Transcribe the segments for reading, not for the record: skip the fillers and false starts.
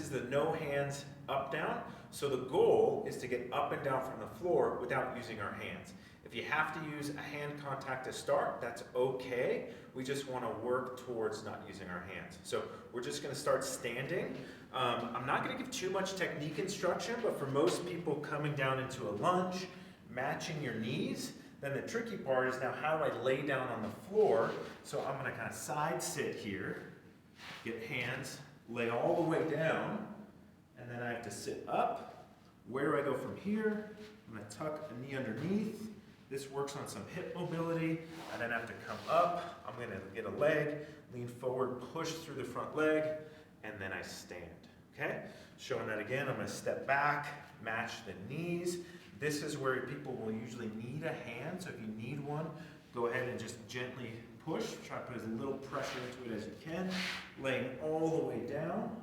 is the no hands up down. So the goal is to get up and down from the floor without using our hands. If you have to use a hand contact to start, that's okay. We just want to work towards not using our hands. So we're just going to start standing. I'm not going to give too much technique instruction, but for most people coming down into a lunge, matching your knees, then the tricky part is now how do I lay down on the floor? So I'm going to kind of side sit here, get hands, lay all the way down, and then I have to sit up. Where do I go from here? I'm going to tuck a knee underneath. This works on some hip mobility. I then have to come up. I'm going to get a leg, lean forward, push through the front leg, and then I stand. Okay? Showing that again, I'm going to step back, match the knees. This is where people will usually need a hand, so if you need one, go ahead and just gently push. Try to put as little pressure into it as you can. Laying all the way down,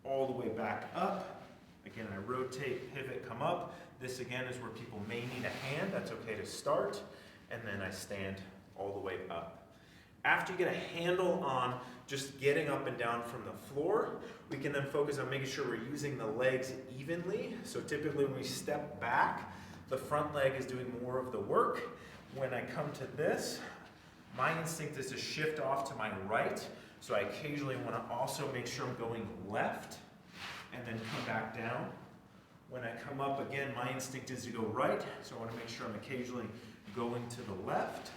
all the way back up. Again, I rotate, pivot, come up. This again is where people may need a hand. That's okay to start. And then I stand all the way up. After you get a handle on just getting up and down from the floor, we can then focus on making sure we're using the legs evenly. So typically when we step back, the front leg is doing more of the work. When I come to this, my instinct is to shift off to my right. So I occasionally want to also make sure I'm going left and then come back down. When I come up again, my instinct is to go right. So I want to make sure I'm occasionally going to the left.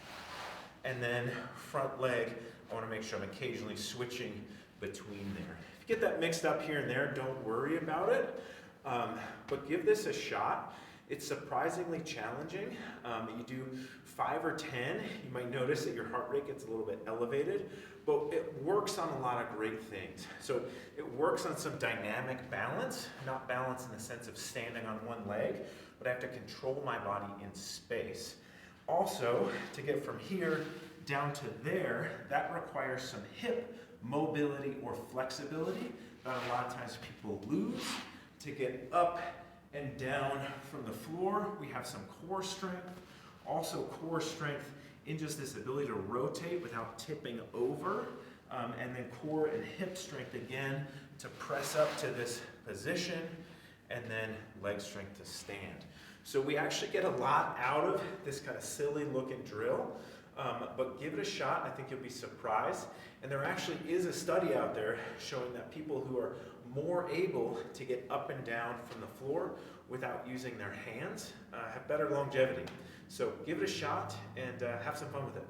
And then front leg, I want to make sure I'm occasionally switching between there. If you get that mixed up here and there, don't worry about it, but give this a shot. It's surprisingly challenging. You do 5 or 10, you might notice that your heart rate gets a little bit elevated, but it works on a lot of great things. So it works on some dynamic balance, not balance in the sense of standing on one leg, but I have to control my body in space. Also, to get from here down to there, that requires some hip mobility or flexibility that a lot of times people lose. To get up and down from the floor, we have some core strength. Also core strength in just this ability to rotate without tipping over. And then core and hip strength again to press up to this position, and then leg strength to stand. So we actually get a lot out of this kind of silly looking drill, but give it a shot. I think you'll be surprised. And there actually is a study out there showing that people who are more able to get up and down from the floor without using their hands have better longevity. So give it a shot and have some fun with it.